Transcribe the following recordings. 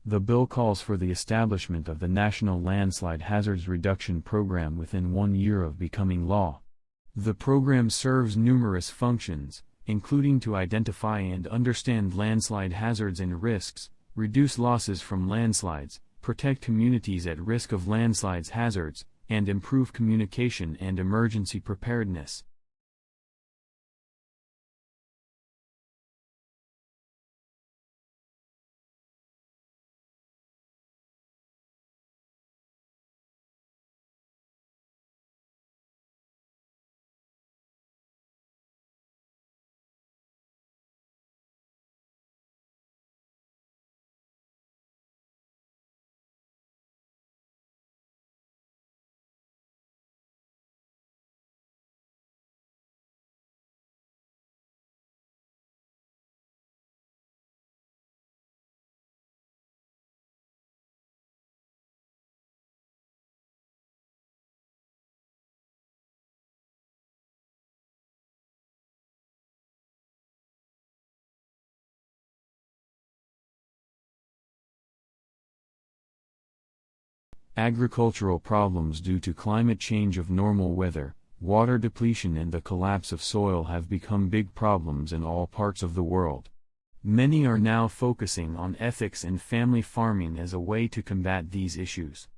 The bill calls for the establishment of the National Landslide Hazards Reduction Program within 1 year of becoming law. The program serves numerous functions, including to identify and understand landslide hazards and risks, reduce losses from landslides, protect communities at risk of landslides hazards, and improve communication and emergency preparedness. Agricultural problems due to climate change of normal weather, water depletion and the collapse of soil have become big problems in all parts of the world. Many are now focusing on ethics and family farming as a way to combat these issues.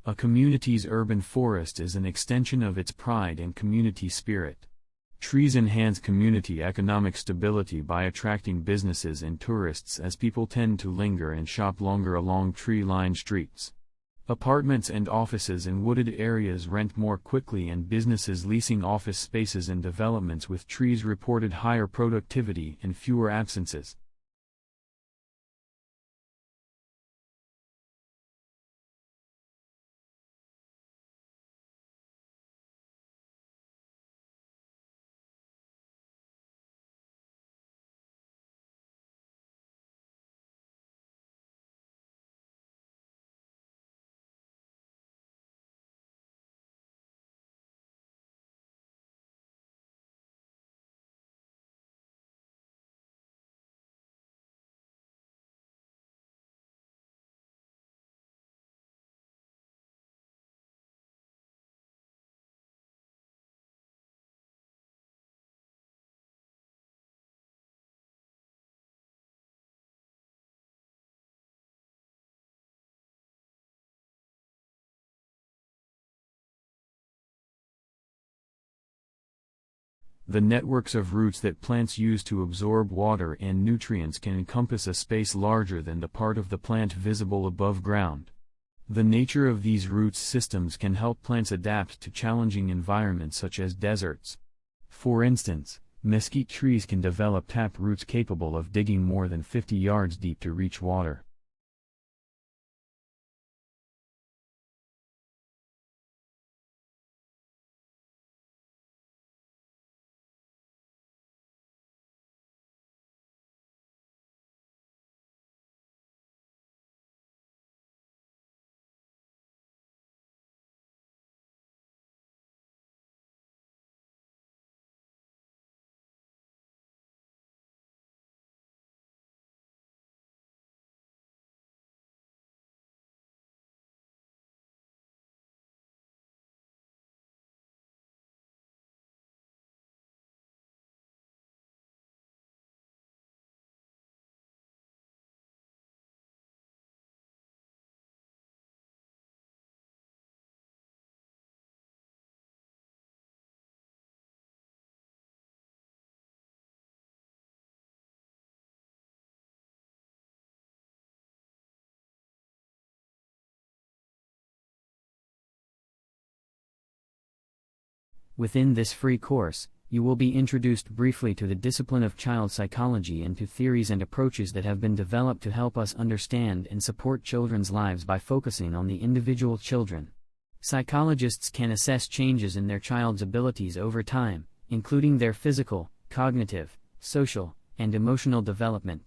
A community's urban forest is an extension of its pride and community spirit. Trees enhance community economic stability by attracting businesses and tourists as people tend to linger and shop longer along tree-lined streets. Apartments and offices in wooded areas rent more quickly, and businesses leasing office spaces in developments with trees reported higher productivity and fewer absences. The networks of roots that plants use to absorb water and nutrients can encompass a space larger than the part of the plant visible above ground. The nature of these roots systems can help plants adapt to challenging environments such as deserts. For instance, mesquite trees can develop tap roots capable of digging more than 50 yards deep to reach water. Within this free course, you will be introduced briefly to the discipline of child psychology and to theories and approaches that have been developed to help us understand and support children's lives by focusing on the individual children. Psychologists can assess changes in their child's abilities over time, including their physical, cognitive, social, and emotional development.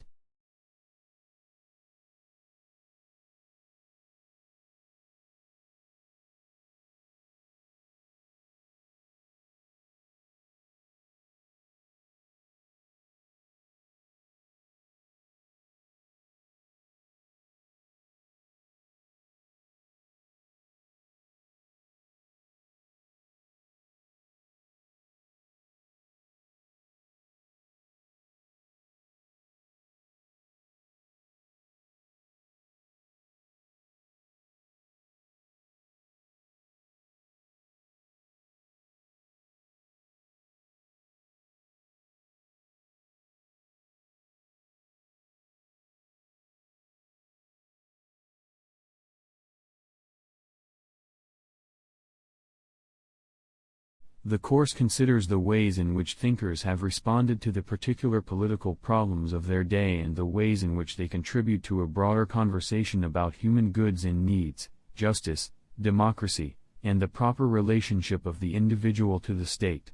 The course considers the ways in which thinkers have responded to the particular political problems of their day and the ways in which they contribute to a broader conversation about human goods and needs, justice, democracy, and the proper relationship of the individual to the state.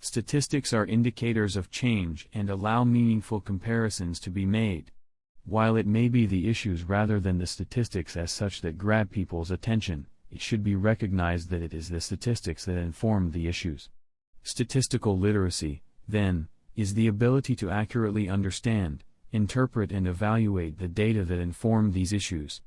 Statistics are indicators of change and allow meaningful comparisons to be made. While it may be the issues rather than the statistics as such that grab people's attention, it should be recognized that it is the statistics that inform the issues. Statistical literacy, then, is the ability to accurately understand, interpret and evaluate the data that inform these issues.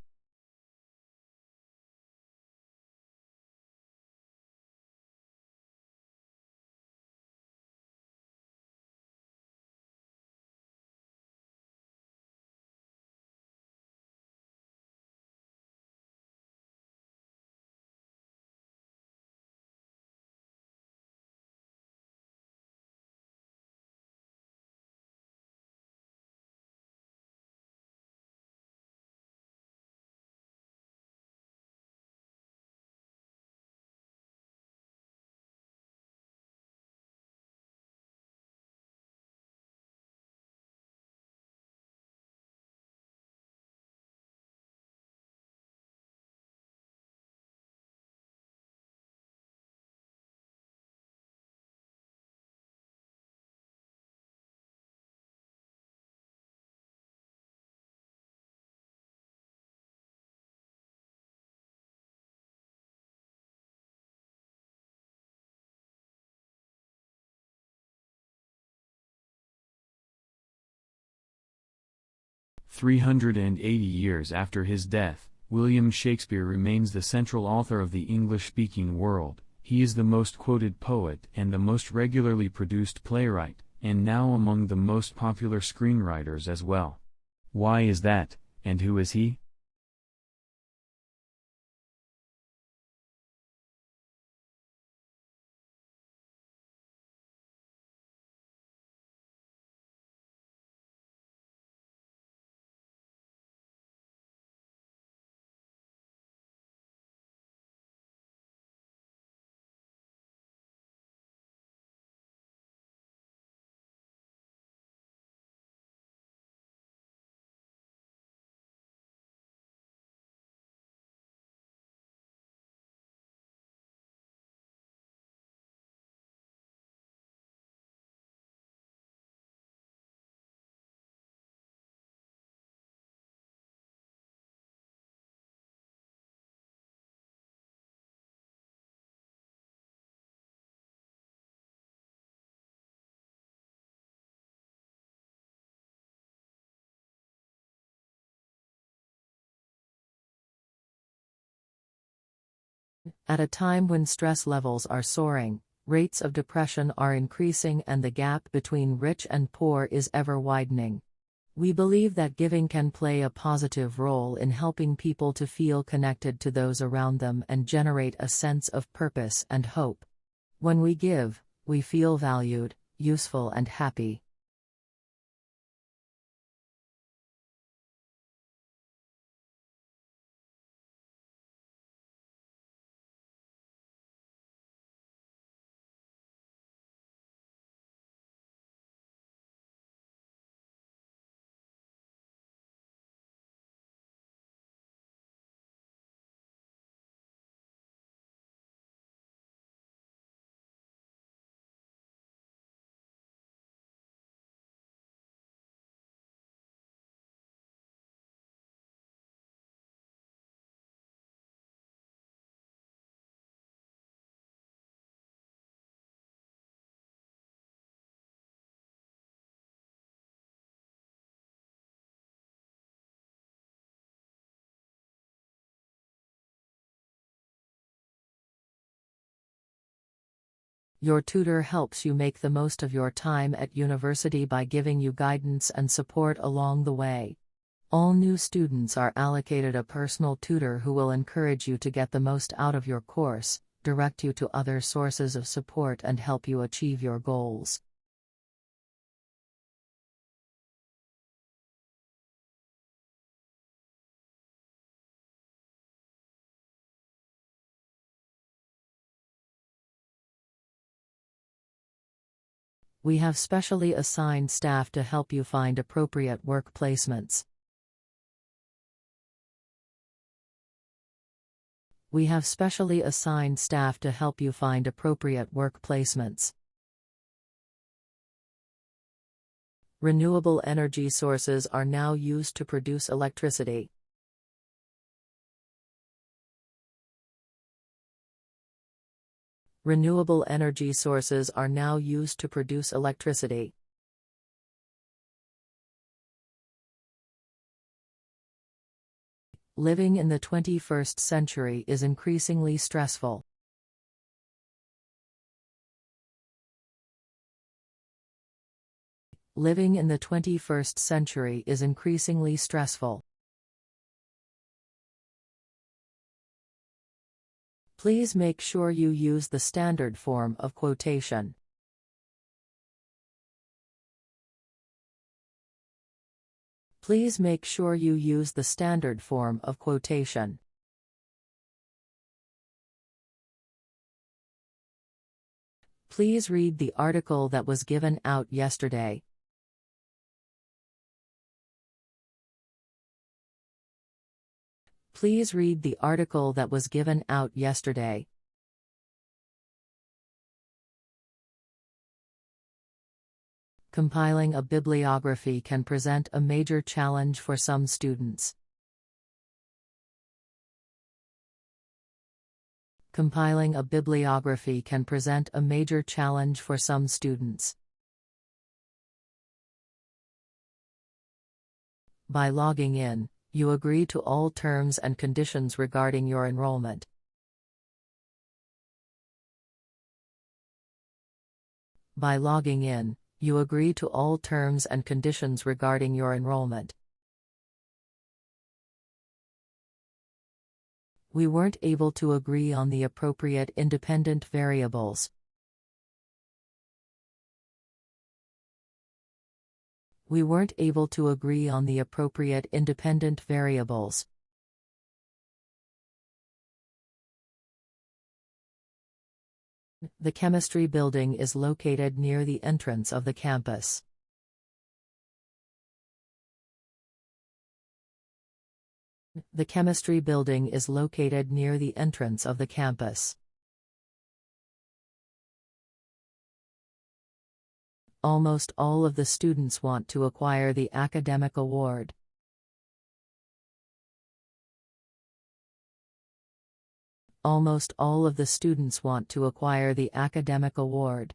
"380 years after his death, William Shakespeare remains the central author of the English-speaking world. He is the most quoted poet and the most regularly produced playwright, and now among the most popular screenwriters as well. Why is that, and who is he? At a time when stress levels are soaring, rates of depression are increasing and the gap between rich and poor is ever widening. We believe that giving can play a positive role in helping people to feel connected to those around them and generate a sense of purpose and hope. When we give, we feel valued, useful and happy. Your tutor helps you make the most of your time at university by giving you guidance and support along the way. All new students are allocated a personal tutor who will encourage you to get the most out of your course, direct you to other sources of support and help you achieve your goals. We have specially assigned staff to help you find appropriate work placements. We have specially assigned staff to help you find appropriate work placements. Renewable energy sources are now used to produce electricity. Renewable energy sources are now used to produce electricity. Living in the 21st century is increasingly stressful. Living in the 21st century is increasingly stressful. Please make sure you use the standard form of quotation. Please make sure you use the standard form of quotation. Please read the article that was given out yesterday. Please read the article that was given out yesterday. Compiling a bibliography can present a major challenge for some students. Compiling a bibliography can present a major challenge for some students. By logging in, you agree to all terms and conditions regarding your enrollment. By logging in, you agree to all terms and conditions regarding your enrollment. We weren't able to agree on the appropriate independent variables. We weren't able to agree on the appropriate independent variables. The chemistry building is located near the entrance of the campus. The chemistry building is located near the entrance of the campus. Almost all of the students want to acquire the academic award. Almost all of the students want to acquire the academic award.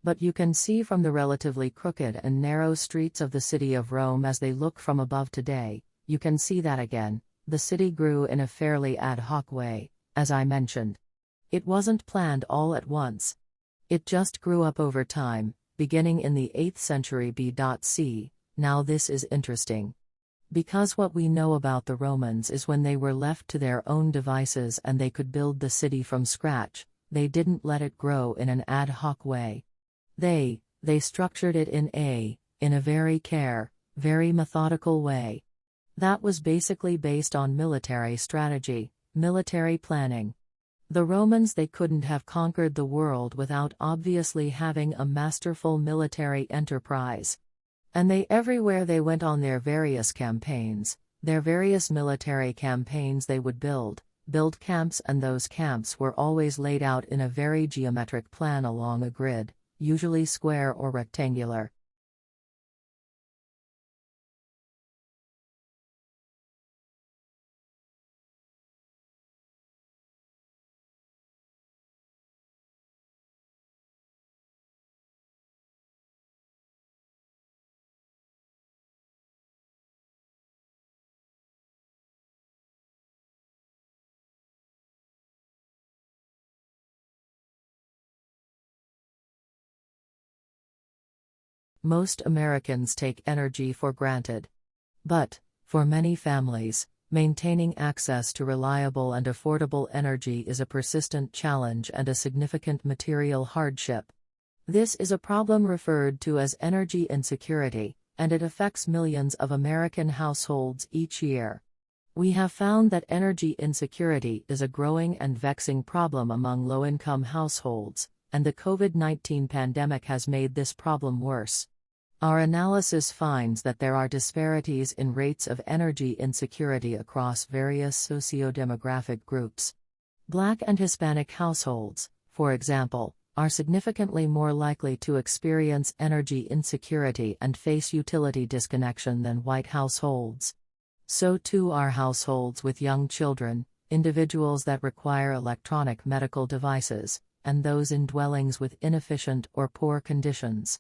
But you can see from the relatively crooked and narrow streets of the city of Rome as they look from above today, you can see that again, the city grew in a fairly ad hoc way, as I mentioned. It wasn't planned all at once. It just grew up over time, beginning in the 8th century BC. Now this is interesting. Because what we know about the Romans is when they were left to their own devices and they could build the city from scratch, they didn't let it grow in an ad hoc way. They structured it in a very methodical way. That was basically based on military strategy, military planning. The Romans, they couldn't have conquered the world without obviously having a masterful military enterprise. And everywhere they went on their various campaigns, their various military campaigns, they would build camps, and those camps were always laid out in a very geometric plan along a grid, usually square or rectangular. Most Americans take energy for granted. But, for many families, maintaining access to reliable and affordable energy is a persistent challenge and a significant material hardship. This is a problem referred to as energy insecurity, and it affects millions of American households each year. We have found that energy insecurity is a growing and vexing problem among low-income households, and the COVID-19 pandemic has made this problem worse. Our analysis finds that there are disparities in rates of energy insecurity across various socio-demographic groups. Black and Hispanic households, for example, are significantly more likely to experience energy insecurity and face utility disconnection than white households. So too are households with young children, individuals that require electronic medical devices, and those in dwellings with inefficient or poor conditions.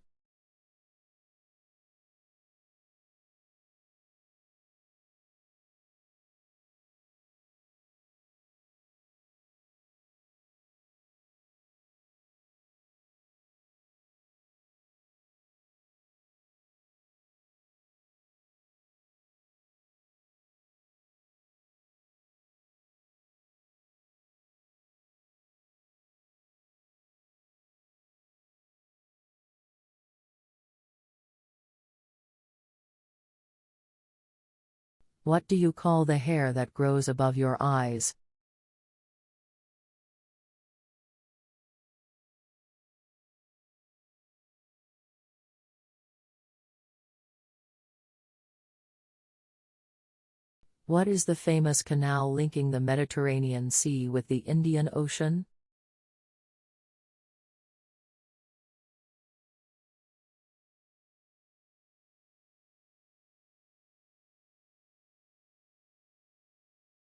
What do you call the hair that grows above your eyes? What is the famous canal linking the Mediterranean Sea with the Indian Ocean?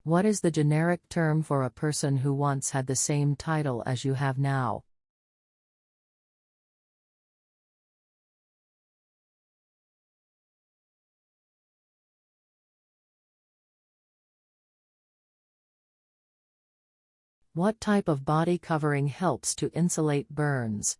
What is the generic term for a person who once had the same title as you have now? What type of body covering helps to insulate burns?